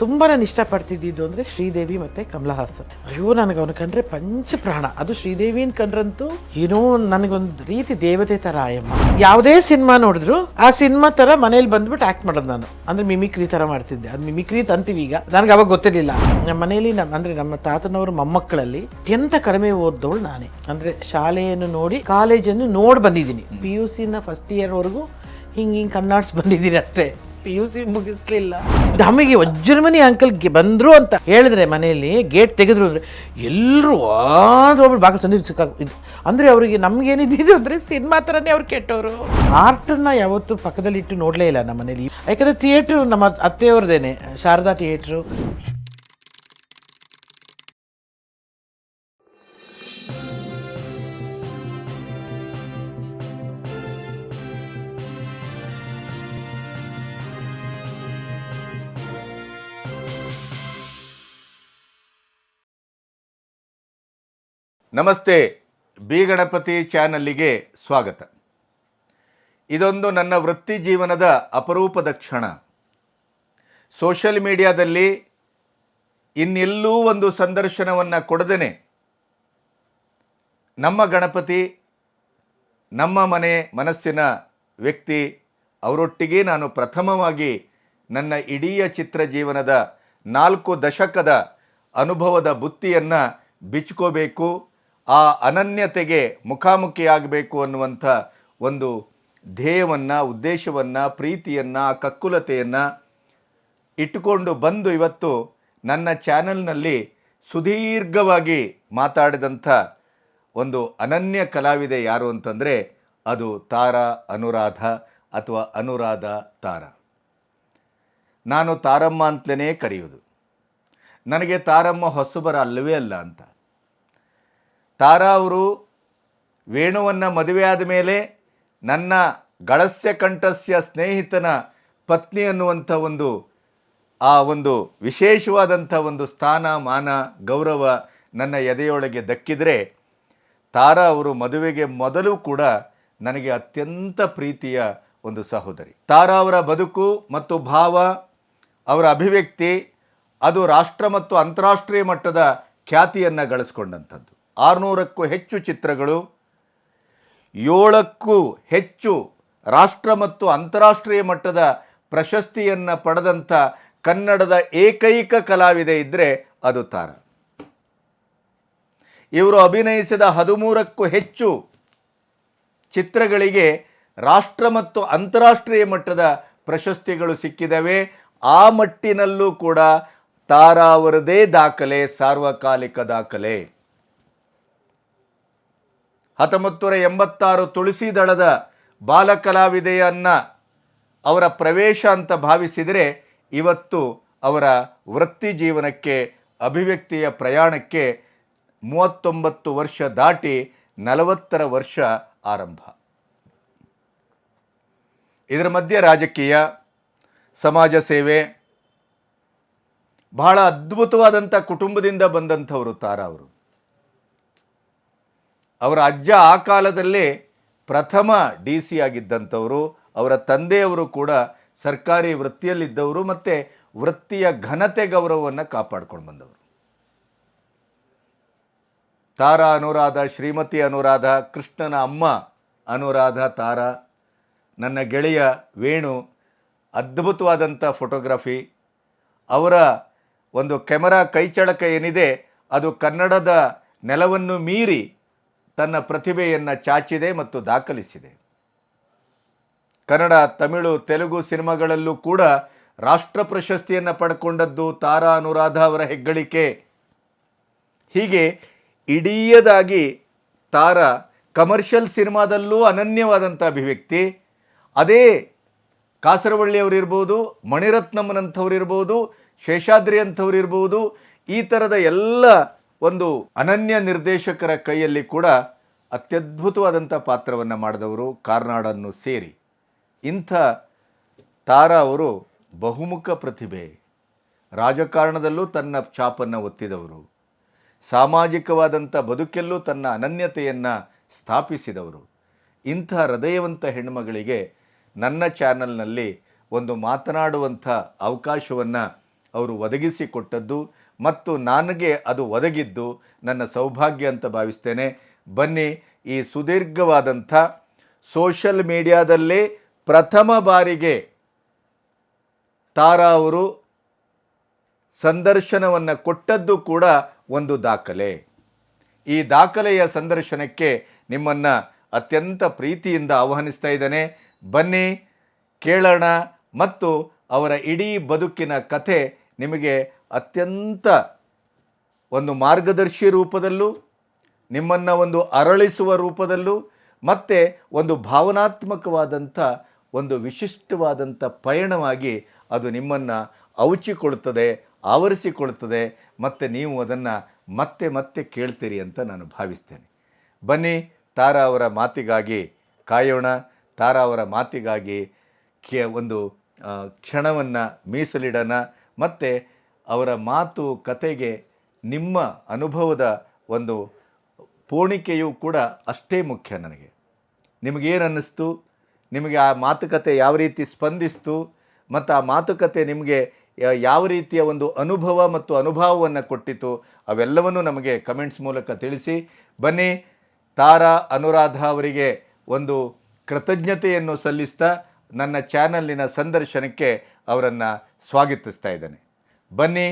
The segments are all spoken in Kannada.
ತುಂಬ ನಾನು ಇಷ್ಟಪಡ್ತಿದ್ದಿದ್ದು ಅಂದರೆ ಶ್ರೀದೇವಿ ಮತ್ತು ಕಮಲಾ ಹಾಸನ್. ಅಯ್ಯೋ, ನನಗೆ ಅವನು ಕಂಡ್ರೆ ಪಂಚಪ್ರಾಣ. ಅದು ಶ್ರೀದೇವಿನ ಕಂಡ್ರಂತೂ ಏನೋ ನನಗೊಂದು ರೀತಿ ದೇವತೆ ಥರ ಆಯಮ್ಮ. ಯಾವುದೇ ಸಿನಿಮಾ ನೋಡಿದ್ರು ಆ ಸಿನಿಮಾ ಥರ ಮನೇಲಿ ಬಂದ್ಬಿಟ್ಟು ಆ್ಯಕ್ಟ್ ಮಾಡೋದು ನಾನು. ಅಂದರೆ ಮಿಮಿಕ್ರಿ ಥರ ಮಾಡ್ತಿದ್ದೆ. ಅದು ಮಿಮಿಕ್ರಿ ಅಂತ ಅಂತೀವಿ ಈಗ, ನನಗೆ ಅವಾಗ ಗೊತ್ತಿರಲಿಲ್ಲ. ನಮ್ಮ ಮನೇಲಿ ನಮ್ಮ ತಾತನವರು ಮೊಮ್ಮಕ್ಕಳಲ್ಲಿ ಅತ್ಯಂತ ಕಡಿಮೆ ಓದ್ದವಳು ನಾನೇ. ಅಂದರೆ ಶಾಲೆಯನ್ನು ನೋಡಿ ಕಾಲೇಜನ್ನು ನೋಡಿ ಬಂದಿದ್ದೀನಿ. PUC ಫಸ್ಟ್ ಇಯರ್ವರೆಗೂ ಹಿಂಗೆ ಕಣ್ಣಾಡ್ಸ್ ಬಂದಿದ್ದೀನಿ ಅಷ್ಟೇ. PUC ಮುಗಿಸ್ಲಿಲ್ಲ. ನಮಗೆ ವಜ್ರಮನಿ ಅಂಕಲ್ಗೆ ಬಂದರು ಅಂತ ಹೇಳಿದ್ರೆ ಮನೆಯಲ್ಲಿ ಗೇಟ್ ತೆಗೆದ್ರು ಅಂದರೆ ಎಲ್ಲರೂ ಒಬ್ಬರು ಬಾಗಿಲು ಸಂದಿ ಸಿಕ್ಕಾಗ. ಅಂದರೆ ಅವರಿಗೆ ನಮಗೇನಿದ್ದು ಅಂದರೆ ಸಿನಿಮಾ ಥರನೇ ಅವ್ರು ಕೆಟ್ಟವರು. ಆರ್ಟನ್ನು ಯಾವತ್ತೂ ಪಕ್ಕದಲ್ಲಿಟ್ಟು ನೋಡಲೇ ಇಲ್ಲ ನಮ್ಮ ಮನೇಲಿ. ಯಾಕಂದರೆ ಥಿಯೇಟ್ರು ನಮ್ಮ ಅತ್ತೆಯವ್ರದ್ದೇನೆ, ಶಾರದಾ ಥಿಯೇಟ್ರು. ನಮಸ್ತೆ, ಬಿ ಗಣಪತಿ ಚಾನಲ್ಲಿಗೆ ಸ್ವಾಗತ. ಇದೊಂದು ನನ್ನ ವೃತ್ತಿ ಜೀವನದ ಅಪರೂಪದ ಕ್ಷಣ. ಸೋಷಿಯಲ್ ಮೀಡಿಯಾದಲ್ಲಿ ಇನ್ನೆಲ್ಲೂ ಒಂದು ಸಂದರ್ಶನವನ್ನು ಕೊಡದೇನೆ ನಮ್ಮ ಗಣಪತಿ, ನಮ್ಮ ಮನಸ್ಸಿನ ವ್ಯಕ್ತಿ ಅವರೊಟ್ಟಿಗೆ ನಾನು ಪ್ರಥಮವಾಗಿ ನನ್ನ ಇಡೀ ಚಿತ್ರ ಜೀವನದ 4 ದಶಕದ ಅನುಭವದ ಬುತ್ತಿಯನ್ನು ಬಿಚ್ಕೋಬೇಕು, ಆ ಅನನ್ಯತೆಗೆ ಮುಖಾಮುಖಿಯಾಗಬೇಕು ಅನ್ನುವಂಥ ಒಂದು ಧ್ಯೇಯವನ್ನು, ಉದ್ದೇಶವನ್ನು, ಪ್ರೀತಿಯನ್ನು, ಕಕ್ಕುಲತೆಯನ್ನು ಇಟ್ಟುಕೊಂಡು ಬಂದು ಇವತ್ತು ನನ್ನ ಚಾನಲ್ನಲ್ಲಿ ಸುದೀರ್ಘವಾಗಿ ಮಾತಾಡಿದಂಥ ಒಂದು ಅನನ್ಯ ಕಲಾವಿದೆ ಯಾರು ಅಂತಂದರೆ ಅದು ತಾರಾ ಅನುರಾಧ ಅಥವಾ ಅನುರಾಧ ತಾರಾ. ನಾನು ತಾರಮ್ಮ ಅಂತಲೇ ಕರೆಯೋದು. ನನಗೆ ತಾರಮ್ಮ ಹೊಸಬರ ಅಲ್ಲವೇ ಅಲ್ಲ ಅಂತ. ತಾರಾ ಅವರು ವೇಣುವನ್ನು ಮದುವೆಯಾದ ಮೇಲೆ ನನ್ನ ಗಳಸ್ಯ ಕಂಠಸ್ಯ ಸ್ನೇಹಿತನ ಪತ್ನಿ ಅನ್ನುವಂಥ ಒಂದು ವಿಶೇಷವಾದಂಥ ಒಂದು ಸ್ಥಾನ, ಮಾನ, ಗೌರವ ನನ್ನ ಎದೆಯೊಳಗೆ ದಕ್ಕಿದರೆ, ತಾರಾ ಅವರು ಮದುವೆಗೆ ಮೊದಲು ಕೂಡ ನನಗೆ ಅತ್ಯಂತ ಪ್ರೀತಿಯ ಒಂದು ಸಹೋದರಿ. ತಾರಾ ಅವರ ಬದುಕು ಮತ್ತು ಭಾವ, ಅವರ ಅಭಿವ್ಯಕ್ತಿ ಅದು ರಾಷ್ಟ್ರ ಮತ್ತು ಅಂತಾರಾಷ್ಟ್ರೀಯ ಮಟ್ಟದ ಖ್ಯಾತಿಯನ್ನು ಗಳಿಸ್ಕೊಂಡಂಥದ್ದು. 600ಕ್ಕೂ ಹೆಚ್ಚು ಚಿತ್ರಗಳು, 7ಕ್ಕೂ ಹೆಚ್ಚು ರಾಷ್ಟ್ರ ಮತ್ತು ಅಂತಾರಾಷ್ಟ್ರೀಯ ಮಟ್ಟದ ಪ್ರಶಸ್ತಿಯನ್ನು ಪಡೆದಂಥ ಕನ್ನಡದ ಏಕೈಕ ಕಲಾವಿದೆ ಇದ್ದರೆ ಅದು ತಾರಾ. ಇವರು ಅಭಿನಯಿಸಿದ 13ಕ್ಕೂ ಹೆಚ್ಚು ಚಿತ್ರಗಳಿಗೆ ರಾಷ್ಟ್ರ ಮತ್ತು ಅಂತಾರಾಷ್ಟ್ರೀಯ ಮಟ್ಟದ ಪ್ರಶಸ್ತಿಗಳು ಸಿಕ್ಕಿದವೆ. ಆ ಮಟ್ಟಿನಲ್ಲೂ ಕೂಡ ತಾರಾ ಅವರದೇ ದಾಖಲೆ, ಸಾರ್ವಕಾಲಿಕ ದಾಖಲೆ. 1986 ತುಳಸಿ ದಳದ ಬಾಲಕಲಾವಿದೆಯನ್ನು ಅವರ ಪ್ರವೇಶ ಅಂತ ಭಾವಿಸಿದರೆ, ಇವತ್ತು ಅವರ ವೃತ್ತಿ ಜೀವನಕ್ಕೆ, ಅಭಿವ್ಯಕ್ತಿಯ ಪ್ರಯಾಣಕ್ಕೆ 39 ವರ್ಷ ದಾಟಿ 40ರ ವರ್ಷ ಆರಂಭ. ಇದರ ಮಧ್ಯೆ ರಾಜಕೀಯ, ಸಮಾಜ ಸೇವೆ, ಬಹಳ ಅದ್ಭುತವಾದಂಥ ಕುಟುಂಬದಿಂದ ಬಂದಂಥವರು ತಾರಾ ಅವರು. ಅವರ ಅಜ್ಜ ಆ ಕಾಲದಲ್ಲೇ ಪ್ರಥಮ DC ಆಗಿದ್ದಂಥವರು. ಅವರ ತಂದೆಯವರು ಕೂಡ ಸರ್ಕಾರಿ ವೃತ್ತಿಯಲ್ಲಿದ್ದವರು ಮತ್ತು ವೃತ್ತಿಯ ಘನತೆ ಗೌರವವನ್ನು ಕಾಪಾಡ್ಕೊಂಡು ಬಂದವರು. ತಾರಾ ಅನುರಾಧ, ಶ್ರೀಮತಿ ಅನುರಾಧ, ಕೃಷ್ಣನ ಅಮ್ಮ ಅನುರಾಧ ತಾರಾ, ನನ್ನ ಗೆಳೆಯ ವೇಣು, ಅದ್ಭುತವಾದಂಥ ಫೋಟೋಗ್ರಫಿ. ಅವರ ಒಂದು ಕೆಮರಾ ಕೈಚಳಕ ಏನಿದೆ ಅದು ಕನ್ನಡದ ನೆಲವನ್ನು ಮೀರಿ ತನ್ನ ಪ್ರತಿಭೆಯನ್ನು ಚಾಚಿದೆ ಮತ್ತು ದಾಖಲಿಸಿದೆ. ಕನ್ನಡ, ತಮಿಳು, ತೆಲುಗು ಸಿನಿಮಾಗಳಲ್ಲೂ ಕೂಡ ರಾಷ್ಟ್ರ ಪ್ರಶಸ್ತಿಯನ್ನು ಪಡ್ಕೊಂಡದ್ದು ತಾರಾ ಅನುರಾಧ ಅವರ ಹೆಗ್ಗಳಿಕೆ. ಹೀಗೆ ಇಡೀಯದಾಗಿ ತಾರಾ ಕಮರ್ಷಿಯಲ್ ಸಿನಿಮಾದಲ್ಲೂ ಅನನ್ಯವಾದಂಥ ಅಭಿವ್ಯಕ್ತಿ. ಅದೇ ಕಾಸರವಳ್ಳಿಯವರಿರ್ಬೋದು, ಮಣಿರತ್ನಮ್ಮನಂಥವ್ರಿರ್ಬೋದು, ಶೇಷಾದ್ರಿ ಅಂಥವ್ರಿರ್ಬೋದು, ಈ ಥರದ ಎಲ್ಲ ಒಂದು ಅನನ್ಯ ನಿರ್ದೇಶಕರ ಕೈಯಲ್ಲಿ ಕೂಡ ಅತ್ಯದ್ಭುತವಾದಂಥ ಪಾತ್ರವನ್ನು ಮಾಡಿದವರು, ಕಾರ್ನಾಡನ್ನು ಸೇರಿ. ಇಂಥ ತಾರಾ ಅವರು ಬಹುಮುಖ ಪ್ರತಿಭೆ. ರಾಜಕಾರಣದಲ್ಲೂ ತನ್ನ ಛಾಪನ್ನು ಒತ್ತಿದವರು, ಸಾಮಾಜಿಕವಾದಂಥ ಬದುಕಲ್ಲೂ ತನ್ನ ಅನನ್ಯತೆಯನ್ನು ಸ್ಥಾಪಿಸಿದವರು. ಇಂಥ ಹೃದಯವಂತ ಹೆಣ್ಣುಮಗಳಿಗೆ ನನ್ನ ಚಾನಲ್ನಲ್ಲಿ ಒಂದು ಮಾತನಾಡುವಂಥ ಅವಕಾಶವನ್ನು ಅವರು ಒದಗಿಸಿಕೊಟ್ಟದ್ದು ಮತ್ತು ನನಗೆ ಅದು ಒದಗಿದ್ದು ನನ್ನ ಸೌಭಾಗ್ಯ ಅಂತ ಭಾವಿಸ್ತೇನೆ. ಬನ್ನಿ, ಈ ಸುದೀರ್ಘವಾದಂಥ ಸೋಷಲ್ ಮೀಡಿಯಾದಲ್ಲೇ ಪ್ರಥಮ ಬಾರಿಗೆ ತಾರಾ ಅವರು ಸಂದರ್ಶನವನ್ನು ಕೊಟ್ಟದ್ದು ಕೂಡ ಒಂದು ದಾಖಲೆ. ಈ ದಾಖಲೆಯ ಸಂದರ್ಶನಕ್ಕೆ ನಿಮ್ಮನ್ನು ಅತ್ಯಂತ ಪ್ರೀತಿಯಿಂದ ಆಹ್ವಾನಿಸ್ತಾ ಇದ್ದೇನೆ. ಬನ್ನಿ, ಕೇಳೋಣ ಮತ್ತು ಅವರ ಇಡೀ ಬದುಕಿನ ಕಥೆ ನಿಮಗೆ ಅತ್ಯಂತ ಒಂದು ಮಾರ್ಗದರ್ಶಿ ರೂಪದಲ್ಲೂ, ನಿಮ್ಮನ್ನು ಒಂದು ಅರಳಿಸುವ ರೂಪದಲ್ಲೂ, ಮತ್ತು ಒಂದು ಭಾವನಾತ್ಮಕವಾದಂಥ ಒಂದು ವಿಶಿಷ್ಟವಾದಂಥ ಪಯಣವಾಗಿ ಅದು ನಿಮ್ಮನ್ನು ಔಚಿಕೊಳ್ಳುತ್ತದೆ, ಆವರಿಸಿಕೊಳ್ಳುತ್ತದೆ, ಮತ್ತು ನೀವು ಅದನ್ನು ಮತ್ತೆ ಮತ್ತೆ ಕೇಳ್ತೀರಿ ಅಂತ ನಾನು ಭಾವಿಸ್ತೇನೆ. ಬನ್ನಿ, ತಾರಾ ಅವರ ಮಾತಿಗಾಗಿ ಕಾಯೋಣ. ತಾರಾ ಅವರ ಮಾತಿಗಾಗಿ ಒಂದು ಕ್ಷಣವನ್ನು ಮೀಸಲಿಡೋಣ. ಮತ್ತು ಅವರ ಮಾತು ಕತೆಗೆ ನಿಮ್ಮ ಅನುಭವದ ಒಂದು ಪೋಣಿಕೆಯೂ ಕೂಡ ಅಷ್ಟೇ ಮುಖ್ಯ ನನಗೆ. ನಿಮಗೇನು ಅನ್ನಿಸ್ತು, ನಿಮಗೆ ಆ ಮಾತುಕತೆ ಯಾವ ರೀತಿ ಸ್ಪಂದಿಸ್ತು, ಮತ್ತು ಆ ಮಾತುಕತೆ ನಿಮಗೆ ಯಾವ ರೀತಿಯ ಒಂದು ಅನುಭವ ಮತ್ತು ಅನುಭವವನ್ನು ಕೊಟ್ಟಿತು, ಅವೆಲ್ಲವನ್ನೂ ನಮಗೆ ಕಮೆಂಟ್ಸ್ ಮೂಲಕ ತಿಳಿಸಿ. ಬನ್ನಿ, ತಾರಾ ಅನುರಾಧ ಅವರಿಗೆ ಒಂದು ಕೃತಜ್ಞತೆಯನ್ನು ಸಲ್ಲಿಸ್ತಾ ನನ್ನ ಚಾನಲಿನ ಸಂದರ್ಶನಕ್ಕೆ ಅವರನ್ನು ಸ್ವಾಗತಿಸ್ತಾ ಇದ್ದೇನೆ. ಬನ್ನಿ,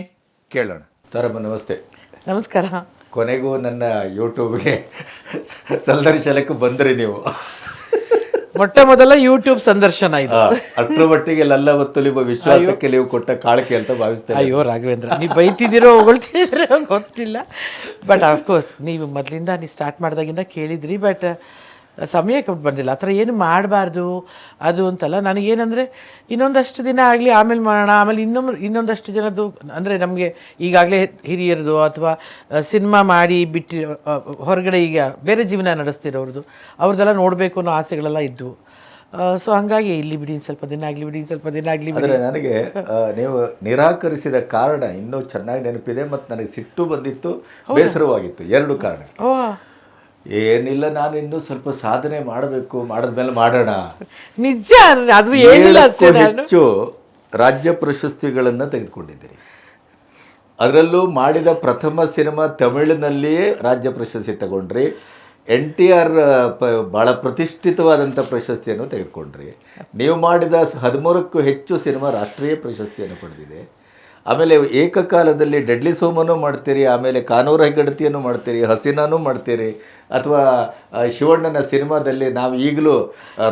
ಕೇಳೋಣ. ತಾರಮ್ಮ, ನಮಸ್ತೆ. ನಮಸ್ಕಾರ. ಕೊನೆಗೂ ನನ್ನ ಯೂಟ್ಯೂಬ್ಗೆ ಸಂದರ್ಶನಕ್ಕೆ ಬಂದ್ರಿ ನೀವು. ಮೊಟ್ಟ ಮೊದಲ ಯೂಟ್ಯೂಬ್ ಸಂದರ್ಶನ ಇದು. ಅಷ್ಟರ ಮಟ್ಟಿಗೆ ಲಲ್ಲವತ್ತು ನಿಮ್ಮ ವಿಶ್ವಾಸಕ್ಕೆ ನೀವು ಕೊಟ್ಟ ಕಾಣಿಕೆ ಅಂತ ಭಾವಿಸ್ತೇನೆ. ಅಯ್ಯೋ ರಾಘವೇಂದ್ರ, ನೀವು ಬೈತಿದ್ದೀರೋ ಹೊಗಳ್ತಿದ್ದೀರೋ ಗೊತ್ತಿಲ್ಲ. ಬಟ್ ಅಫ್ಕೋರ್ಸ್ ನೀವು ಮೊದಲಿಂದ ನೀವು ಸ್ಟಾರ್ಟ್ ಮಾಡಿದಾಗಿಂದ ಕೇಳಿದ್ರಿ. ಬಟ್ ಸಮಯ ಕೊಟ್ಟು ಬಂದಿಲ್ಲ. ಆ ಥರ ಏನು ಮಾಡಬಾರ್ದು ಅದು ಅಂತಲ್ಲ. ನನಗೇನಂದರೆ ಇನ್ನೊಂದಷ್ಟು ದಿನ ಆಗಲಿ, ಆಮೇಲೆ ಮಾಡೋಣ, ಆಮೇಲೆ ಇನ್ನೊಂದಷ್ಟು ಜನದ್ದು ಅಂದರೆ ನಮಗೆ ಈಗಾಗಲೇ ಹಿರಿಯರದು ಅಥವಾ ಸಿನಿಮಾ ಮಾಡಿ ಬಿಟ್ಟು ಹೊರಗಡೆ ಈಗ ಬೇರೆ ಜೀವನ ನಡೆಸ್ತಿರೋರ್ದು ಅವ್ರದ್ದೆಲ್ಲ ನೋಡಬೇಕು ಅನ್ನೋ ಆಸೆಗಳೆಲ್ಲ ಇದ್ದವು. ಸೊ ಹಂಗಾಗಿ ಇಲ್ಲಿ ಬಿಡಿ, ಸ್ವಲ್ಪ ದಿನ ಆಗಲಿ ಬಿಡಿ, ಸ್ವಲ್ಪ ದಿನ ಆಗಲಿ. ಆದರೆ ನನಗೆ ನೀವು ನಿರಾಕರಿಸಿದ ಕಾರಣ ಇನ್ನೂ ಚೆನ್ನಾಗಿ ನೆನಪಿದೆ, ಮತ್ತು ನನಗೆ ಸಿಟ್ಟು ಬಂದಿತ್ತು, ಬೇಸರವಾಗಿತ್ತು. ಎರಡು ಕಾರಣ. ಏನಿಲ್ಲ, ನಾನು ಇನ್ನೂ ಸ್ವಲ್ಪ ಸಾಧನೆ ಮಾಡಬೇಕು, ಮಾಡಿದ್ಮೇಲೆ ಮಾಡೋಣ. ನಿಜ, ಅದು ಏನಿಲ್ಲ. ಹೆಚ್ಚು ರಾಜ್ಯ ಪ್ರಶಸ್ತಿಗಳನ್ನು ತೆಗೆದುಕೊಂಡಿದ್ದೀರಿ. ಅದರಲ್ಲೂ ಮಾಡಿದ ಪ್ರಥಮ ಸಿನಿಮಾ ತಮಿಳಿನಲ್ಲಿಯೇ ರಾಜ್ಯ ಪ್ರಶಸ್ತಿ ತಗೊಂಡ್ರಿ. NTR ಭಾಳ ಪ್ರತಿಷ್ಠಿತವಾದಂಥ ಪ್ರಶಸ್ತಿಯನ್ನು ತೆಗೆದುಕೊಂಡ್ರಿ. ನೀವು ಮಾಡಿದ 13ಕ್ಕೂ ಹೆಚ್ಚು ಸಿನಿಮಾ ರಾಷ್ಟ್ರೀಯ ಪ್ರಶಸ್ತಿಯನ್ನು ಪಡೆದಿದೆ. ಆಮೇಲೆ ಏಕಕಾಲದಲ್ಲಿ ಡೆಡ್ಲಿ ಸೋಮನೂ ಮಾಡ್ತೀರಿ, ಆಮೇಲೆ ಕಾನೂರ ಹೆಗ್ಗಡತಿಯನ್ನು ಮಾಡ್ತೀರಿ, ಹಸೀನಾನೂ ಮಾಡ್ತೀರಿ, ಅಥವಾ ಶಿವಣ್ಣನ ಸಿನಿಮಾದಲ್ಲಿ ನಾವು ಈಗಲೂ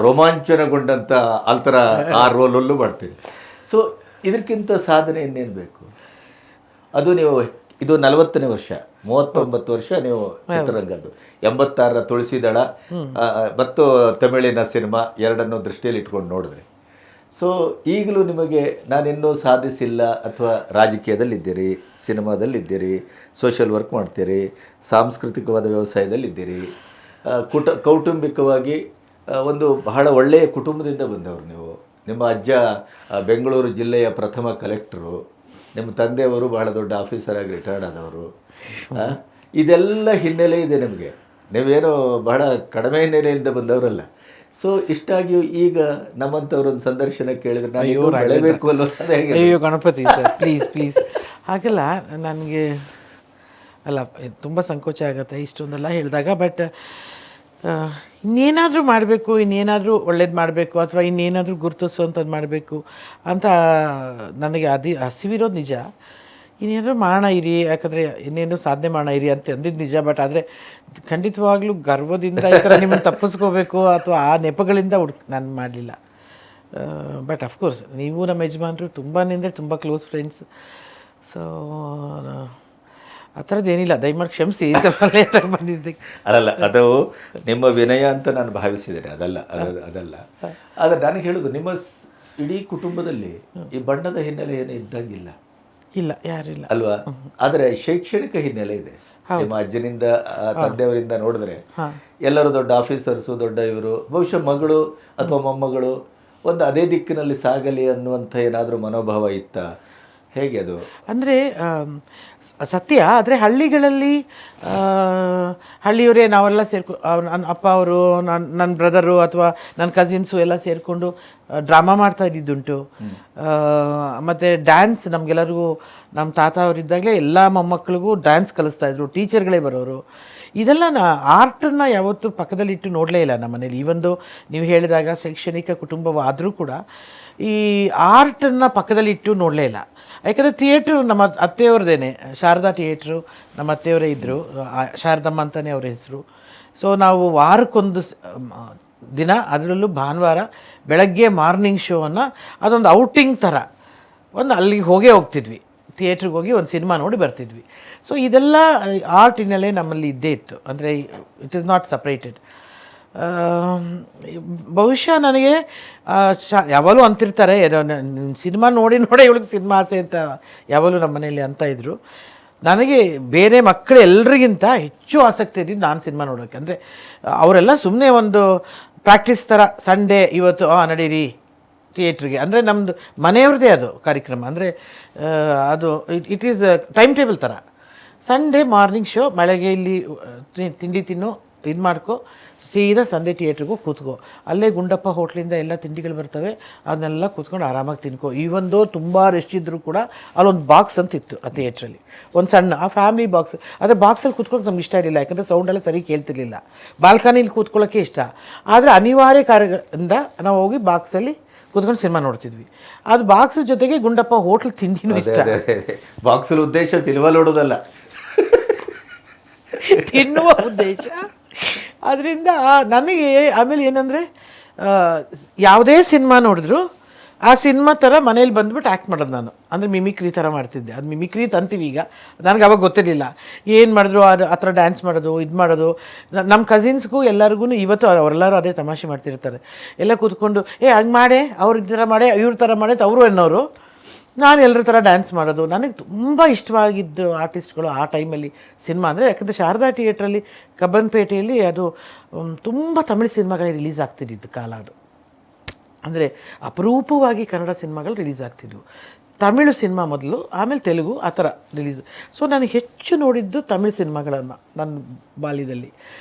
ರೋಮಾಂಚನಗೊಂಡಂಥ ಅಲ್ತರ ಆ ರೋಲಲ್ಲೂ ಮಾಡ್ತೀರಿ. ಸೊ ಇದಕ್ಕಿಂತ ಸಾಧನೆ ಇನ್ನೇನು ಬೇಕು? ಅದು ನೀವು ಇದು 40ನೇ ವರ್ಷ, 39 ವರ್ಷ ನೀವು ಚಿತ್ರರಂಗದ್ದು. 86ರ ತುಳಸಿದಳ ಮತ್ತು ತಮಿಳಿನ ಸಿನಿಮಾ ಎರಡನ್ನೂ ದೃಷ್ಟಿಯಲ್ಲಿ ಇಟ್ಕೊಂಡು ನೋಡಿದ್ರೆ, ಸೊ ಈಗಲೂ ನಿಮಗೆ ನಾನಿನ್ನೂ ಸಾಧಿಸಿಲ್ಲ, ಅಥವಾ ರಾಜಕೀಯದಲ್ಲಿದ್ದೀರಿ, ಸಿನಿಮಾದಲ್ಲಿದ್ದೀರಿ, ಸೋಷಿಯಲ್ ವರ್ಕ್ ಮಾಡ್ತೀರಿ, ಸಾಂಸ್ಕೃತಿಕವಾದ ವ್ಯವಸಾಯದಲ್ಲಿದ್ದೀರಿ, ಕೌಟುಂಬಿಕವಾಗಿ ಒಂದು ಬಹಳ ಒಳ್ಳೆಯ ಕುಟುಂಬದಿಂದ ಬಂದವರು ನೀವು. ನಿಮ್ಮ ಅಜ್ಜ ಬೆಂಗಳೂರು ಜಿಲ್ಲೆಯ ಪ್ರಥಮ ಕಲೆಕ್ಟರು, ನಿಮ್ಮ ತಂದೆಯವರು ಬಹಳ ದೊಡ್ಡ ಆಫೀಸರ್ ಆಗಿ ರಿಟೈರ್ಡ್ ಆದವರು. ಇದೆಲ್ಲ ಹಿನ್ನೆಲೆ ಇದೆ ನಿಮಗೆ. ನೀವೇನು ಬಹಳ ಕಡಿಮೆ ಹಿನ್ನೆಲೆಯಿಂದ ಬಂದವರಲ್ಲ. ಸೊ ಇಷ್ಟಾಗಿಯೂ ಈಗ ನಮ್ಮಂಥವ್ರೊಂದು ಸಂದರ್ಶನ ಕೇಳಿದ್ರೆ ನಾನು ಬೆಳೆಬೇಕು ಅಲ್ಲೋ? ಅಯ್ಯೋ ಗಣಪತಿ ಸರ್, ಪ್ಲೀಸ್ ಹಾಗೆಲ್ಲ ನನಗೆ ಅಲ್ಲ, ತುಂಬ ಸಂಕೋಚ ಆಗುತ್ತೆ ಇಷ್ಟೊಂದೆಲ್ಲ ಹೇಳಿದಾಗ. ಬಟ್ ಇನ್ನೇನಾದರೂ ಮಾಡಬೇಕು, ಇನ್ನೇನಾದರೂ ಒಳ್ಳೇದು ಮಾಡಬೇಕು, ಅಥವಾ ಇನ್ನೇನಾದರೂ ಗುರುತಿಸೋಂಥದ್ದು ಮಾಡಬೇಕು ಅಂತ ನನಗೆ ಹಸಿವಿರೋದು ನಿಜ. ಇನ್ನೇನಾದರೂ ಮಾಡೋಣ ಇರಿ, ಯಾಕಂದರೆ ಇನ್ನೇನು ಸಾಧನೆ ಮಾಡೋಣ ಇರಿ ಅಂತ ಅಂದಿದ್ದು ನಿಜ. ಬಟ್ ಆದರೆ ಖಂಡಿತವಾಗ್ಲೂ ಗರ್ವದಿಂದ ಈ ಥರ ನಿಮ್ಮನ್ನು ತಪ್ಪಿಸ್ಕೋಬೇಕು ಅಥವಾ ಆ ನೆಪಗಳಿಂದ ನಾನು ಮಾಡಲಿಲ್ಲ. ಬಟ್ ಅಫ್ಕೋರ್ಸ್ ನೀವು ನಮ್ಮ ಯಜಮಾನರು ತುಂಬಾ ಅಂದರೆ ತುಂಬ ಕ್ಲೋಸ್ ಫ್ರೆಂಡ್ಸ್. ಸೊ ಆ ಥರದ್ದು ಏನಿಲ್ಲ, ದಯಮಾಡಿ ಕ್ಷಮಿಸಿ ಲೇಟಾಗಿ ಬಂದಿದ್ದಕ್ಕೆ. ಅದಲ್ಲ, ಅದು ನಿಮ್ಮ ವಿನಯ ಅಂತ ನಾನು ಭಾವಿಸಿದ್ದೇನೆ. ಅದಲ್ಲ. ಆದರೆ ನನಗೆ ಹೇಳೋದು, ನಿಮ್ಮ ಇಡೀ ಕುಟುಂಬದಲ್ಲಿ ಈ ಬಣ್ಣದ ಹಿನ್ನೆಲೆ ಏನು ಇದ್ದಂಗಿಲ್ಲ. ಇಲ್ಲ, ಯಾರಿಲ್ಲ ಅಲ್ವಾ? ಆದರೆ ಶೈಕ್ಷಣಿಕ ಹಿನ್ನೆಲೆ ಇದೆ. ನಿಮ್ಮ ಅಜ್ಜನಿಂದ, ತಂದೆಯವರಿಂದ ನೋಡಿದ್ರೆ ಎಲ್ಲರೂ ದೊಡ್ಡ ಆಫೀಸರ್ಸು, ದೊಡ್ಡ ಇವರು. ಬಹುಶಃ ಮಗಳು ಅಥವಾ ಮೊಮ್ಮಗಳು ಒಂದು ಅದೇ ದಿಕ್ಕಿನಲ್ಲಿ ಸಾಗಲಿ ಅನ್ನುವಂಥ ಏನಾದರೂ ಮನೋಭಾವ ಇತ್ತ? ಹೇಗೆ ಅದು? ಅಂದರೆ ಸತ್ಯ. ಆದರೆ ಹಳ್ಳಿಗಳಲ್ಲಿ ಹಳ್ಳಿಯವರೇ ನಾವೆಲ್ಲ ನನ್ನ ಅಪ್ಪ ಅವರು, ನನ್ನ ಬ್ರದರು ಅಥವಾ ನನ್ನ ಕಸಿನ್ಸು ಎಲ್ಲ ಸೇರಿಕೊಂಡು ಡ್ರಾಮಾ ಮಾಡ್ತಾ ಇದ್ದಿದ್ದುಂಟು. ಮತ್ತು ಡ್ಯಾನ್ಸ್ ನಮಗೆಲ್ಲರಿಗೂ ನಮ್ಮ ತಾತ ಅವರಿದ್ದಾಗಲೇ ಎಲ್ಲ ಮೊಮ್ಮಕ್ಕಳಿಗೂ ಡ್ಯಾನ್ಸ್ ಕಲಿಸ್ತಾಯಿದ್ರು, ಟೀಚರ್ಗಳೇ ಬರೋರು. ಇದೆಲ್ಲ ಆರ್ಟನ್ನು ಯಾವತ್ತೂ ಪಕ್ಕದಲ್ಲಿಟ್ಟು ನೋಡಲೇ ಇಲ್ಲ ನಮ್ಮ ಮನೇಲಿ. ಈವೊಂದು ನೀವು ಹೇಳಿದಾಗ ಶೈಕ್ಷಣಿಕ ಕುಟುಂಬವಾದರೂ ಕೂಡ ಈ ಆರ್ಟನ್ನು ಪಕ್ಕದಲ್ಲಿಟ್ಟು ನೋಡಲೇ ಇಲ್ಲ. ಯಾಕಂದರೆ ಥಿಯೇಟ್ರು ನಮ್ಮ ಅತ್ತೆಯವ್ರದ್ದೇನೆ, ಶಾರದಾ ಥಿಯೇಟ್ರು ನಮ್ಮ ಅತ್ತೆಯವರೇ ಇದ್ದರು, ಶಾರದಮ್ಮ ಅಂತಲೇ ಅವ್ರ ಹೆಸರು. ಸೊ ನಾವು ವಾರಕ್ಕೊಂದು ದಿನ, ಅದರಲ್ಲೂ ಭಾನುವಾರ ಬೆಳಗ್ಗೆ ಮಾರ್ನಿಂಗ್ ಶೋವನ್ನು ಅದೊಂದು ಔಟಿಂಗ್ ಥರ ಒಂದು ಅಲ್ಲಿಗೆ ಹೋಗ್ತಿದ್ವಿ, ಥಿಯೇಟ್ರಿಗೆ ಹೋಗಿ ಒಂದು ಸಿನಿಮಾ ನೋಡಿ ಬರ್ತಿದ್ವಿ. ಸೊ ಇದೆಲ್ಲ ಆರ್ಟ್ ಹಿನ್ನೆಲೆ ನಮ್ಮಲ್ಲಿ ಇದ್ದೇ ಇತ್ತು. ಅಂದರೆ ಇಟ್ ಈಸ್ ನಾಟ್ ಸಪ್ರೇಟೆಡ್. ಬಹುಶಃ ನನಗೆ ಯಾವಾಗಲೂ ಅಂತಿರ್ತಾರೆ, ಸಿನಿಮಾ ನೋಡಿ ಇವಳಿಗೆ ಸಿನಿಮಾ ಆಸೆ ಅಂತ ಯಾವಾಗಲೂ ನಮ್ಮ ಮನೇಲಿ ಅಂತ ಇದ್ದರು. ನನಗೆ ಬೇರೆ ಮಕ್ಕಳು ಎಲ್ರಿಗಿಂತ ಹೆಚ್ಚು ಆಸಕ್ತಿ ಇದ್ದಿದ್ದು ನಾನು ಸಿನಿಮಾ ನೋಡೋಕ್ಕೆ. ಅಂದರೆ ಅವರೆಲ್ಲ ಸುಮ್ಮನೆ ಒಂದು ಪ್ರಾಕ್ಟೀಸ್ ಥರ, ಸಂಡೇ ಇವತ್ತು ನಡೀರಿ ಥಿಯೇಟ್ರಿಗೆ, ಅಂದರೆ ನಮ್ಮದು ಮನೆಯವ್ರದ್ದೇ ಅದು ಕಾರ್ಯಕ್ರಮ. ಅಂದರೆ ಅದು ಇಟ್ ಈಸ್ ಟೈಮ್ ಟೇಬಲ್ ಥರ. ಸಂಡೇ ಮಾರ್ನಿಂಗ್ ಶೋ, ಬೆಳಗ್ಗೆ ಇಲ್ಲಿ ತಿಂಡಿ ತಿನ್ನು ಇದು ಮಾಡ್ಕೊ, ಸೀದಾ ಸಂಡೇ ಥಿಯೇಟ್ರಿಗೂ ಕೂತ್ಕೋ. ಅಲ್ಲೇ ಗುಂಡಪ್ಪ ಹೋಟ್ಲಿಂದ ಎಲ್ಲ ತಿಂಡಿಗಳು ಬರ್ತವೆ, ಅದನ್ನೆಲ್ಲ ಕೂತ್ಕೊಂಡು ಆರಾಮಾಗಿ ತಿನ್ಕೋ. ಈವೊಂದು ತುಂಬ ರೆಸ್ಟ್ ಇದ್ದರೂ ಕೂಡ ಅಲ್ಲೊಂದು ಬಾಕ್ಸ್ ಅಂತ ಇತ್ತು ಆ ಥಿಯೇಟ್ರಲ್ಲಿ, ಒಂದು ಸಣ್ಣ ಆ ಫ್ಯಾಮಿಲಿ ಬಾಕ್ಸ್. ಅದೇ ಬಾಕ್ಸಲ್ಲಿ ಕೂತ್ಕೊಳ್ಳೋಕೆ ನಮ್ಗೆ ಇಷ್ಟ ಇರಲಿಲ್ಲ, ಯಾಕಂದರೆ ಸೌಂಡೆಲ್ಲ ಸರಿ ಕೇಳ್ತಿರ್ಲಿಲ್ಲ. ಬಾಲ್ಕನಿಲಿ ಕೂತ್ಕೊಳ್ಳೋಕ್ಕೆ ಇಷ್ಟ. ಆದರೆ ಅನಿವಾರ್ಯ ಕಾರಣದಿಂದ ನಾವು ಹೋಗಿ ಬಾಕ್ಸಲ್ಲಿ ಕೂತ್ಕೊಂಡು ಸಿನಿಮಾ ನೋಡ್ತಿದ್ವಿ. ಅದು ಬಾಕ್ಸ್ ಜೊತೆಗೆ ಗುಂಡಪ್ಪ ಹೋಟ್ಲ್ ತಿಂಡಿನೂ ಇಷ್ಟ. ಬಾಕ್ಸಲ್ಲಿ ಉದ್ದೇಶ ಸಿನಿಮಾ ನೋಡೋದಲ್ಲ, ತಿನ್ನುವ ಉದ್ದೇಶ. ಅದರಿಂದ ನನಗೆ ಆಮೇಲೆ ಏನಂದರೆ, ಯಾವುದೇ ಸಿನಿಮಾ ನೋಡಿದ್ರು ಆ ಸಿನಿಮಾ ಥರ ಮನೇಲಿ ಬಂದುಬಿಟ್ಟು ಆ್ಯಕ್ಟ್ ಮಾಡೋದು ನಾನು. ಅಂದರೆ ಮಿಮಿಕ್ರಿ ಥರ ಮಾಡ್ತಿದ್ದೆ. ಅದು ಮಿಮಿಕ್ರಿ ಅಂತೀವಿ ಈಗ, ನನಗೆ ಅವಾಗ ಗೊತ್ತಿರಲಿಲ್ಲ ಏನು ಮಾಡಿದ್ರು. ಅದು ಆ ಥರ ಡ್ಯಾನ್ಸ್ ಮಾಡೋದು, ಇದು ಮಾಡೋದು. ನಮ್ಮ ಕಸಿನ್ಸ್ಗೂ ಎಲ್ಲರಿಗೂ ಇವತ್ತು ಅವರೆಲ್ಲರೂ ಅದೇ ತಮಾಷೆ ಮಾಡ್ತಿರ್ತಾರೆ. ಎಲ್ಲ ಕೂತ್ಕೊಂಡು ಹಂಗೆ ಮಾಡೇ, ಅವ್ರ ಥರ ಮಾಡೇ, ಇವ್ರ ಥರ ಮಾಡೇ ಅವರು ಅನ್ನೋರು. ನಾನು ಎಲ್ಲರ ಥರ ಡ್ಯಾನ್ಸ್ ಮಾಡೋದು. ನನಗೆ ತುಂಬ ಇಷ್ಟವಾಗಿದ್ದು ಆರ್ಟಿಸ್ಟ್ಗಳು ಆ ಟೈಮಲ್ಲಿ ಸಿನಿಮಾ ಅಂದರೆ, ಯಾಕಂದರೆ ಶಾರದಾ ಥಿಯೇಟ್ರಲ್ಲಿ ಕಬ್ಬನ್ಪೇಟೆಯಲ್ಲಿ ಅದು ತುಂಬ ತಮಿಳು ಸಿನಿಮಾಗಳೇ ರಿಲೀಸ್ ಆಗ್ತಿದ್ದಿದ್ದು ಕಾಲ ಅದು. ಅಂದರೆ ಅಪರೂಪವಾಗಿ ಕನ್ನಡ ಸಿನಿಮಾಗಳು ರಿಲೀಸ್ ಆಗ್ತಿದ್ವು. ತಮಿಳು ಸಿನಿಮಾ ಮೊದಲು, ಆಮೇಲೆ ತೆಲುಗು, ಆ ಥರ ರಿಲೀಸ್. ಸೊ ನಾನು ಹೆಚ್ಚು ನೋಡಿದ್ದು ತಮಿಳು ಸಿನಿಮಾಗಳನ್ನು ನನ್ನ ಬಾಲ್ಯದಲ್ಲಿ.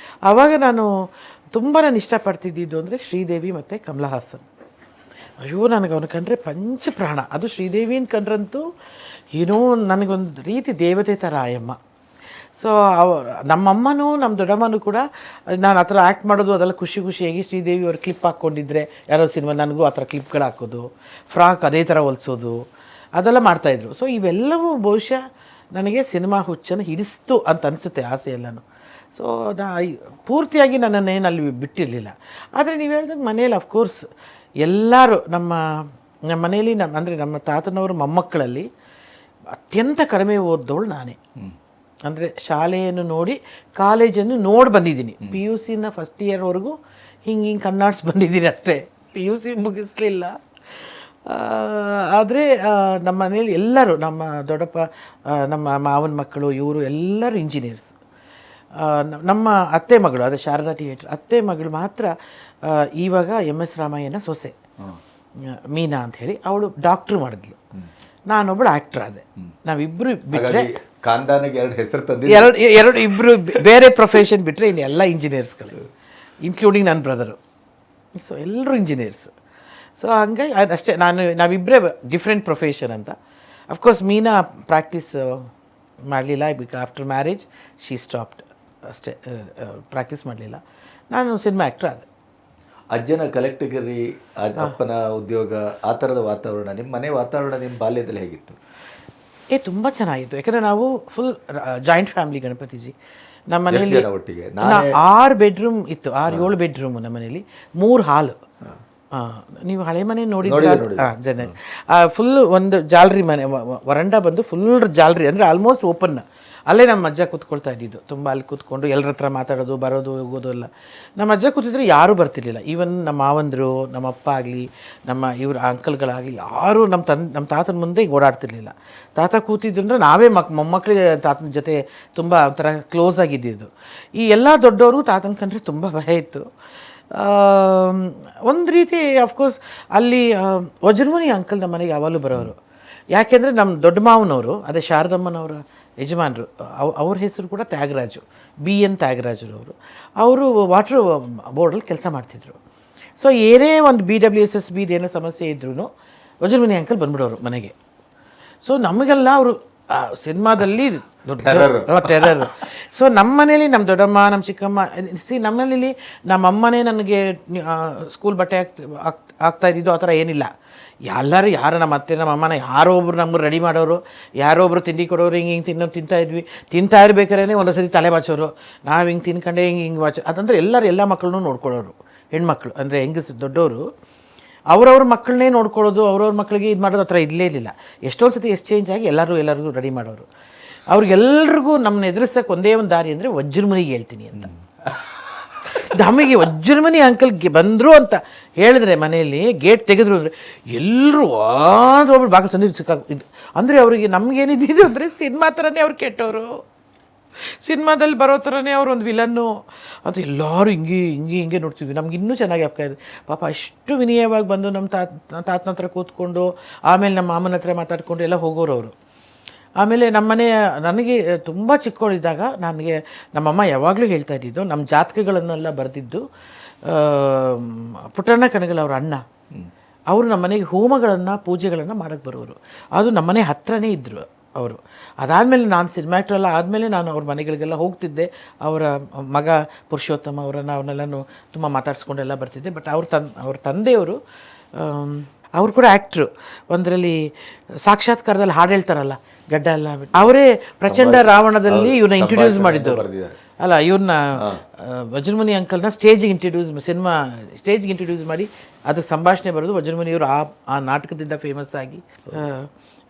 ಆವಾಗ ನಾನು ಇಷ್ಟಪಡ್ತಿದ್ದಿದ್ದು ಅಂದರೆ ಶ್ರೀದೇವಿ ಮತ್ತು ಕಮಲ ಹಾಸನ್. ಅಯ್ಯೋ, ನನಗೆ ಅವನು ಕಂಡ್ರೆ ಪಂಚಪ್ರಾಣ. ಅದು ಶ್ರೀದೇವಿನ ಕಂಡ್ರಂತೂ ಏನೋ ನನಗೊಂದು ರೀತಿ ದೇವತೆ ಥರ ಆಯಮ್ಮ. ಸೊ ನಮ್ಮಮ್ಮನೂ ನಮ್ಮ ದೊಡ್ಡಮ್ಮನೂ ಕೂಡ ನಾನು ಆ ಥರ ಆ್ಯಕ್ಟ್ ಮಾಡೋದು ಅದೆಲ್ಲ ಖುಷಿಯಾಗಿ ಶ್ರೀದೇವಿ ಅವ್ರು ಕ್ಲಿಪ್ ಹಾಕ್ಕೊಂಡಿದ್ರೆ ಯಾರೋ ಸಿನಿಮಾ ನನಗೂ ಆ ಥರ ಕ್ಲಿಪ್ಗಳು ಹಾಕೋದು, ಫ್ರಾಕ್ ಅದೇ ಥರ ಹೊಲಿಸೋದು, ಅದೆಲ್ಲ ಮಾಡ್ತಾಯಿದ್ರು. ಸೊ ಇವೆಲ್ಲವೂ ಬಹುಶಃ ನನಗೆ ಸಿನಿಮಾ ಹುಚ್ಚನ್ನು ಹಿಡಿಸ್ತು ಅಂತ ಅನಿಸುತ್ತೆ, ಆಸೆ ಎಲ್ಲನೂ. ಸೊ ಪೂರ್ತಿಯಾಗಿ ನನ್ನನ್ನೇನು ಅಲ್ಲಿ ಬಿಟ್ಟಿರಲಿಲ್ಲ. ಆದರೆ ನೀವು ಹೇಳ್ದಂಗೆ ಮನೇಲಿ ಅಫ್ಕೋರ್ಸ್ ಎಲ್ಲರೂ ನಮ್ಮ ಮನೇಲಿ ಅಂದರೆ ನಮ್ಮ ತಾತನವರು ಮೊಮ್ಮಕ್ಕಳಲ್ಲಿ ಅತ್ಯಂತ ಕಡಿಮೆ ಓದ್ದವಳು ನಾನೇ. ಅಂದರೆ ಶಾಲೆಯನ್ನು ನೋಡಿ ಕಾಲೇಜನ್ನು ನೋಡಿ ಬಂದಿದ್ದೀನಿ. PUC ಫಸ್ಟ್ ಇಯರ್ವರೆಗೂ ಹಿಂಗೆ ಕಣ್ಣಾಡ್ಸಿ ಬಂದಿದ್ದೀನಿ ಅಷ್ಟೇ, PUC ಮುಗಿಸ್ಲಿಲ್ಲ. ಆದರೆ ನಮ್ಮ ಮನೇಲಿ ಎಲ್ಲರೂ, ನಮ್ಮ ದೊಡ್ಡಪ್ಪ, ನಮ್ಮ ಮಾವನ ಮಕ್ಕಳು, ಇವರು ಎಲ್ಲರೂ ಇಂಜಿನಿಯರ್ಸ್. ನಮ್ಮ ಅತ್ತೆ ಮಗಳು, ಅದೇ ಶಾರದಾ ಥಿಯೇಟ್ರ್ ಅತ್ತೆ ಮಗಳು ಮಾತ್ರ ಇವಾಗ MS ರಾಮಯ್ಯನ ಸೊಸೆ ಮೀನಾ ಅಂಥೇಳಿ, ಅವಳು ಡಾಕ್ಟ್ರು ಮಾಡಿದ್ಲು. ನಾನೊಬ್ಬಳು ಆ್ಯಕ್ಟ್ರ್ ಆದೆ. ನಾವಿಬ್ಬರು ಬಿಟ್ಟರೆ ಖಾನ್ದಾನಿಗೆ ಎರಡು ಹೆಸರು ತಂದು ಎರಡು ಇಬ್ಬರು ಬೇರೆ ಪ್ರೊಫೆಷನ್ ಬಿಟ್ಟರೆ ಇನ್ನು ಎಲ್ಲ ಇಂಜಿನಿಯರ್ಸ್ಗಳು, ಇನ್ಕ್ಲೂಡಿಂಗ್ ನನ್ನ ಬ್ರದರು. ಸೊ ಎಲ್ಲರೂ ಇಂಜಿನಿಯರ್ಸ್. ಸೊ ಹಂಗಾಗಿ ಅಷ್ಟೇ, ನಾವಿಬ್ಬರೇ ಡಿಫ್ರೆಂಟ್ ಪ್ರೊಫೆಷನ್ ಅಂತ. ಅಫ್ಕೋರ್ಸ್ ಮೀನಾ ಪ್ರಾಕ್ಟೀಸ್ ಮಾಡಲಿಲ್ಲ, ಆಫ್ಟರ್ ಮ್ಯಾರೇಜ್ ಶಿ ಸ್ಟಾಪ್ಡ್ ಅಷ್ಟೇ, ಪ್ರಾಕ್ಟೀಸ್ ಮಾಡಲಿಲ್ಲ. ನಾನು ಸಿನಿಮಾ ಆ್ಯಕ್ಟ್ರ್ ಆದೆ. ಅಜ್ಜನ ಕಲೆಕ್ಟಗರಿ, ಅಪ್ಪನ ಉದ್ಯೋಗ, ಆ ಥರದ ವಾತಾವರಣ, ನಿಮ್ಮ ಮನೆ ವಾತಾವರಣ ನಿಮ್ಮ ಬಾಲ್ಯದಲ್ಲಿ ಹೇಗಿತ್ತು? ತುಂಬ ಚೆನ್ನಾಗಿತ್ತು. ಯಾಕಂದರೆ ನಾವು ಫುಲ್ ಜಾಯಿಂಟ್ ಫ್ಯಾಮಿಲಿ ಗಣಪತಿಜಿ. ನಮ್ಮ ಮನೇಲಿ ಒಟ್ಟಿಗೆ 6 ಬೆಡ್ರೂಮ್ ಇತ್ತು, 6-7 ಬೆಡ್ರೂಮು ನಮ್ಮ ಮನೇಲಿ, 3 ಹಾಲು. ನೀವು ಹಳೆ ಮನೆ ನೋಡಿದ್ರೆ ಫುಲ್ ಒಂದು ಜಾಲ್ರಿ ಮನೆ, ವರಂಡ ಬಂದು ಫುಲ್ ಜಾಲ್ರಿ, ಅಂದರೆ ಆಲ್ಮೋಸ್ಟ್ ಓಪನ್. ಅಲ್ಲೇ ನಮ್ಮ ಅಜ್ಜ ಕೂತ್ಕೊಳ್ತಾ ಇದ್ದಿದ್ದು. ತುಂಬ ಅಲ್ಲಿ ಕೂತ್ಕೊಂಡು ಎಲ್ಲರ ಹತ್ರ ಮಾತಾಡೋದು, ಬರೋದು, ಹೋಗೋದು ಎಲ್ಲ. ನಮ್ಮ ಅಜ್ಜ ಕೂತಿದ್ರೆ ಯಾರೂ ಬರ್ತಿರ್ಲಿಲ್ಲ. ಈವನ್ ನಮ್ಮ ಮಾವಂದರು, ನಮ್ಮ ಅಪ್ಪ ಆಗಲಿ, ನಮ್ಮ ಇವ್ರ ಅಂಕಲ್ಗಳಾಗಲಿ, ಯಾರೂ ನಮ್ಮ ತಾತನ ಮುಂದೆ ಓಡಾಡ್ತಿರ್ಲಿಲ್ಲ. ತಾತ ಕೂತಿದ್ದಂದ್ರೆ ನಾವೇ ಮೊಮ್ಮಕ್ಕಳಿಗೆ ತಾತನ ಜೊತೆ ತುಂಬ ಒಂಥರ ಕ್ಲೋಸ್ ಆಗಿದ್ದಿದ್ದು. ಈ ಎಲ್ಲ ದೊಡ್ಡವರು ತಾತನ ಕಂಡ್ರೆ ತುಂಬ ಭಯ ಇತ್ತು. ಒಂದು ರೀತಿ ಅಫ್ಕೋರ್ಸ್ ಅಲ್ಲಿ ವಜ್ರಮುನಿ ಅಂಕಲ್ ನಮ್ಮ ಮನೆಗೆ ಯಾವಾಗಲೂ ಬರೋರು. ಯಾಕೆಂದರೆ ನಮ್ಮ ದೊಡ್ಡ ಮಾವನವರು ಅದೇ ಶಾರದಮ್ಮನವರ ಯಜಮಾನರು ಅವ್ರ ಹೆಸರು ಕೂಡ ತ್ಯಾಗರಾಜು, BN ತ್ಯಾಗರಾಜರವರು. ಅವರು ವಾಟ್ರ್ ಬೋರ್ಡಲ್ಲಿ ಕೆಲಸ ಮಾಡ್ತಿದ್ರು. ಸೊ ಏನೇ ಒಂದು BWSSB ಏನೋ ಸಮಸ್ಯೆ ಇದ್ರೂ ವಜ್ರಮುನಿ ಅಂಕಲ್ ಬಂದ್ಬಿಡೋರು ಮನೆಗೆ. ಸೊ ನಮಗೆಲ್ಲ ಅವರು ಸಿನಿಮಾದಲ್ಲಿ ದೊಡ್ಡ ಟೆರರ್. ಸೊ ನಮ್ಮ ಮನೇಲಿ ನಮ್ಮ ದೊಡ್ಡಮ್ಮ, ನಮ್ಮ ಚಿಕ್ಕಮ್ಮ, ನಮ್ಮ ಮನೇಲಿ ನಮ್ಮ ಅಮ್ಮನೇ ನನಗೆ ಸ್ಕೂಲ್ ಬಟ್ಟೆ ಆಗ್ತಾ ಇದ್ದಿದ್ದು ಆ ಥರ ಏನಿಲ್ಲ. ಎಲ್ಲರೂ ಯಾರು ನಮ್ಮ ಅತ್ತೆ ನಮ್ಮ ಅಮ್ಮನ ಯಾರೋ ಒಬ್ರು ನಮ್ಗೆ ರೆಡಿ ಮಾಡೋರು, ಯಾರೋ ಒಬ್ರು ತಿಂಡಿ ಕೊಡೋರು, ಹಿಂಗೆ ತಿಂತಾಯಿದ್ವಿ. ತಿಂತಾ ಇರ್ಬೇಕಾದ್ರೆ ಒಂದೊಂದ್ಸತಿ ತಲೆ ಬಾಚೋರು, ನಾವು ಹಿಂಗೆ ತಿನ್ಕೊಂಡೆ ಹಿಂಗೆ ಬಾಚೋ. ಅದಂದರೆ ಎಲ್ಲ ಮಕ್ಕಳನ್ನೂ ನೋಡ್ಕೊಳ್ಳೋರು. ಹೆಣ್ಮಕ್ಳು ಅಂದರೆ ಹೆಂಗಸು ದೊಡ್ಡವರು ಅವ್ರವ್ರ ಮಕ್ಕಳನ್ನೇ ನೋಡ್ಕೊಳ್ಳೋದು, ಅವ್ರವ್ರ ಮಕ್ಕಳಿಗೆ ಇದು ಮಾಡೋದು ಆ ಥರ ಇರಲೇ ಇರಲಿಲ್ಲ. ಎಷ್ಟೋ ಸತಿ ಎಕ್ಸ್ಚೇಂಜ್ ಆಗಿ ಎಲ್ಲರಿಗೂ ರೆಡಿ ಮಾಡೋರು. ಅವ್ರಿಗೆಲ್ರಿಗೂ ನಮ್ಮನ್ನ ಎದುರಿಸೋಕೆ ಒಂದೇ ಒಂದು ದಾರಿ ಅಂದರೆ ವಜ್ರಮುನಿಗೆ ಹೇಳ್ತೀನಿ ಅಂತ. ನಮಗೆ ವಜ್ರಮುನಿ ಅಂಕಲ್ಗೆ ಬಂದರು ಅಂತ ಹೇಳಿದ್ರೆ ಮನೆಯಲ್ಲಿ ಗೇಟ್ ತೆಗೆದ್ರು ಅಂದರೆ ಎಲ್ಲರೂ ಒಬ್ಬರು ಬಾಗಿಲು ಸಂದಿ ಸಿಕ್ಕಾಗ ಅಂದರೆ ಅವರಿಗೆ ನಮಗೇನಿದ್ದು ಅಂದರೆ ಸಿನಿಮಾ ಥರನೇ ಅವ್ರು ಕೆಟ್ಟವರು, ಸಿನಿಮಾದಲ್ಲಿ ಬರೋ ಥರನೇ ಅವ್ರು ಒಂದು ವಿಲನ್ನು ಅಂತ ಎಲ್ಲರೂ ಹಿಂಗೆ ನೋಡ್ತಿದ್ವಿ. ನಮ್ಗೆ ಇನ್ನೂ ಚೆನ್ನಾಗಿ ಆಗ್ತಾ ಇದೆ. ಪಾಪ ಅಷ್ಟು ವಿನಯವಾಗಿ ಬಂದು ನಮ್ಮ ತಾತನ ಹತ್ರ ಕೂತ್ಕೊಂಡು ಆಮೇಲೆ ನಮ್ಮ ಮಾಮನ ಹತ್ರ ಮಾತಾಡ್ಕೊಂಡು ಎಲ್ಲ ಹೋಗೋರು ಅವರು. ಆಮೇಲೆ ನಮ್ಮನೆ ನನಗೆ ತುಂಬ ಚಿಕ್ಕವಳಿದ್ದಾಗ ನನಗೆ ನಮ್ಮಮ್ಮ ಯಾವಾಗಲೂ ಹೇಳ್ತಾ ಇದ್ದಿದ್ದು, ನಮ್ಮ ಜಾತಕಗಳನ್ನೆಲ್ಲ ಬರೆದಿದ್ದು ಪುಟ್ಟಣ್ಣ ಕಣಗಲ್ ಅವ್ರ ಅಣ್ಣ. ಅವರು ನಮ್ಮ ಮನೆಗೆ ಹೋಮಗಳನ್ನು ಪೂಜೆಗಳನ್ನು ಮಾಡೋಕ್ಕೆ ಬರೋರು. ಅದು ನಮ್ಮನೆ ಹತ್ರನೇ ಇದ್ದರು ಅವರು. ಅದಾದಮೇಲೆ ನಾನು ಸಿನಿಮಾ ಆ್ಯಕ್ಟರ್ ಎಲ್ಲ ಆದಮೇಲೆ ನಾನು ಅವ್ರ ಮನೆಗಳಿಗೆಲ್ಲ ಹೋಗ್ತಿದ್ದೆ. ಅವರ ಮಗ ಪುರುಷೋತ್ತಮ ಅವ್ರನ್ನೆಲ್ಲನೂ ತುಂಬ ಮಾತಾಡ್ಸ್ಕೊಂಡೆಲ್ಲ ಬರ್ತಿದ್ದೆ. ಬಟ್ ಅವ್ರ ತಂದೆಯವರು ಅವ್ರು ಕೂಡ ಆ್ಯಕ್ಟ್ರು. ಒಂದರಲ್ಲಿ ಸಾಕ್ಷಾತ್ಕಾರದಲ್ಲಿ ಹಾಡು ಹೇಳ್ತಾರಲ್ಲ, ಗಡ್ಡ ಎಲ್ಲ ಅವರೇ ಪ್ರಚಂಡ ರಾವಣದಲ್ಲಿ ಇವನ್ನ ಇಂಟ್ರೊಡ್ಯೂಸ್ ಮಾಡಿದ್ದವರು ಅಲ್ಲ, ಇವ್ರನ್ನ ವಜ್ರಮುನಿ ಅಂಕಲ್ನ ಸ್ಟೇಜಿಗೆ ಇಂಟ್ರೊಡ್ಯೂಸ್ ಮಾಡಿ ಅದಕ್ಕೆ ಸಂಭಾಷಣೆ ಬರೋದು ವಜ್ರಮುನಿಯವರು ಆ ನಾಟಕದಿಂದ ಫೇಮಸ್ ಆಗಿ.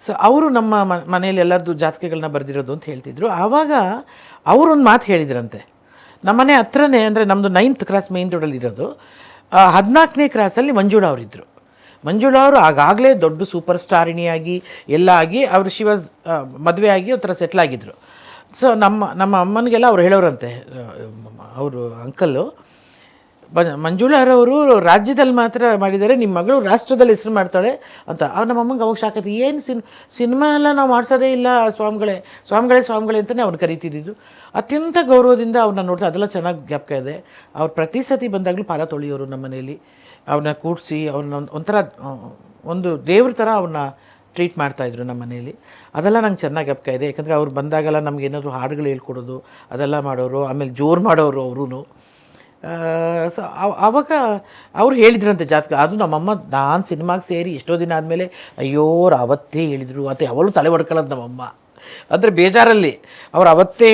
ಸೊ ಅವರು ನಮ್ಮ ಮನೆಯಲ್ಲಿ ಎಲ್ಲರದ್ದು ಜಾತಕಗಳನ್ನ ಬರೆದಿರೋದು ಅಂತ ಹೇಳ್ತಿದ್ರು. ಆವಾಗ ಅವರೊಂದು ಮಾತು ಹೇಳಿದ್ರಂತೆ. ನಮ್ಮನೆ ಹತ್ರನೇ ಅಂದರೆ ನಮ್ಮದು 9th ಕ್ರಾಸ್ ಮೇನ್ ರೋಡಲ್ಲಿ ಇರೋದು. 14ನೇ ಕ್ರಾಸಲ್ಲಿ ಮಂಜುಳಾ ಅವರಿದ್ದರು. ಮಂಜುಳಾ ಅವರು ಆಗಾಗಲೇ ದೊಡ್ಡ ಸೂಪರ್ ಸ್ಟಾರಿಣಿಯಾಗಿ ಎಲ್ಲ ಆಗಿ ಅವರು ಶಿವಾಸ್ ಮದುವೆ ಆಗಿ ಒಂಥರ ಸೆಟ್ಲ್ ಆಗಿದ್ದರು. ಸೊ ನಮ್ಮ ಅಮ್ಮನಿಗೆಲ್ಲ ಅವ್ರು ಹೇಳೋರಂತೆ, ಅವರು ಅಂಕಲ್ಲು, ಮಂಜುಳಾರವರು ರಾಜ್ಯದಲ್ಲಿ ಮಾತ್ರ ಮಾಡಿದ್ದಾರೆ, ನಿಮ್ಮ ಮಗಳು ರಾಷ್ಟ್ರದಲ್ಲಿ ಹೆಸರು ಮಾಡ್ತಾಳೆ ಅಂತ. ನಮ್ಮ ಅಮ್ಮಂಗೆ ಅವಾಗ ಶಾಕತಿ, ಏನು ಸಿನಿಮಾ ಎಲ್ಲ ನಾವು ಮಾಡಿಸೋದೇ ಇಲ್ಲ, ಸ್ವಾಮಿಗಳೇ ಅಂತಲೇ ಅವ್ರು ಕರಿತಿದ್ದು. ಅತ್ಯಂತ ಗೌರವದಿಂದ ಅವ್ರನ್ನ ನೋಡ್ತಾ ಅದೆಲ್ಲ ಚೆನ್ನಾಗಿ ಜ್ಞಾಪಕ ಇದೆ. ಅವ್ರು ಪ್ರತಿ ಸತಿ ಬಂದಾಗಲೂ ಪಾದ ತೊಳೆಯೋರು ನಮ್ಮ ಮನೆಯಲ್ಲಿ. ಅವ್ರನ್ನ ಕೂಡಿಸಿ ಅವ್ರನ್ನ ಒಂಥರ ಒಂದು ದೇವ್ರ ಥರ ಅವ್ರನ್ನ ಟ್ರೀಟ್ ಮಾಡ್ತಾಯಿದ್ರು ನಮ್ಮ ಮನೆಯಲ್ಲಿ. ಅದೆಲ್ಲ ನಂಗೆ ಚೆನ್ನಾಗಿ ಜ್ಞಾಪಕ ಇದೆ. ಯಾಕಂದರೆ ಅವ್ರು ಬಂದಾಗೆಲ್ಲ ನಮ್ಗೆ ಏನಾದರೂ ಹಾಡುಗಳು ಹೇಳ್ಕೊಡೋದು ಅದೆಲ್ಲ ಮಾಡೋರು. ಆಮೇಲೆ ಜೋರು ಮಾಡೋರು ಅವರು. ಸೊ ಆವಾಗ ಅವ್ರು ಹೇಳಿದ್ರಂತೆ ಜಾತಕ. ಅದು ನಮ್ಮಮ್ಮ ನಾನು ಸಿನಿಮಾಗೆ ಸೇರಿ ಎಷ್ಟೋ ದಿನ ಆದಮೇಲೆ ಅಯ್ಯೋ ಅವ್ರು ಅವತ್ತೇ ಹೇಳಿದರು ಅಂತ ಯಾವಾಗಲೂ ತಲೆ ಹೊಡ್ಕೊಳ್ಳೋದು ನಮ್ಮಮ್ಮ. ಅಂದರೆ ಬೇಜಾರಲ್ಲಿ ಅವ್ರು ಅವತ್ತೇ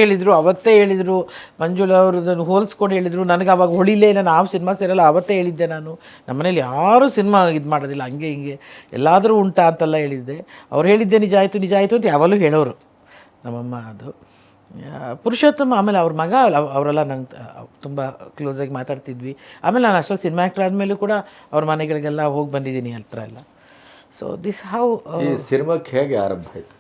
ಹೇಳಿದರು ಮಂಜುಳಾ ಅವ್ರದ್ದನ್ನು ಹೋಲಿಸ್ಕೊಂಡು ಹೇಳಿದರು. ನನಗೆ ಅವಾಗ ಹೊಳಿಲೇ ಇಲ್ಲ, ನಾವು ಸಿನಿಮಾ ಸೇರಲ್ಲ, ಅವತ್ತೇ ಹೇಳಿದ್ದೆ ನಾನು. ನಮ್ಮನೇಲಿ ಯಾರೂ ಸಿನಿಮಾ ಇದು ಮಾಡೋದಿಲ್ಲ, ಹಂಗೆ ಹಿಂಗೆ ಎಲ್ಲಾದರೂ ಉಂಟಾ ಅಂತೆಲ್ಲ ಹೇಳಿದ್ದೆ. ಅವ್ರು ಹೇಳಿದ್ದೆ ನಿಜ ಆಯಿತು ಅಂತ ಯಾವಾಗಲೂ ಹೇಳೋರು ನಮ್ಮಮ್ಮ. ಅದು ಪುರುಷೋತ್ತಮ ಆಮೇಲೆ ಅವ್ರ ಮಗ ಅವರೆಲ್ಲ ನಂಗೆ ತುಂಬ ಕ್ಲೋಸಾಗಿ ಮಾತಾಡ್ತಿದ್ವಿ. ಆಮೇಲೆ ನಾನು ಅಷ್ಟೊಂದು ಸಿನಿಮಾ ಆ್ಯಕ್ಟರ್ ಆದಮೇಲೂ ಕೂಡ ಅವ್ರ ಮನೆಗಳಿಗೆಲ್ಲ ಹೋಗಿ ಬಂದಿದ್ದೀನಿ ಹತ್ರ ಎಲ್ಲ. ಸೊ ದಿಸ್ ಹೌ ಈ ಸಿನಿಮಾಕ್ಕೆ ಹೇಗೆ ಆರಂಭ ಆಯಿತು?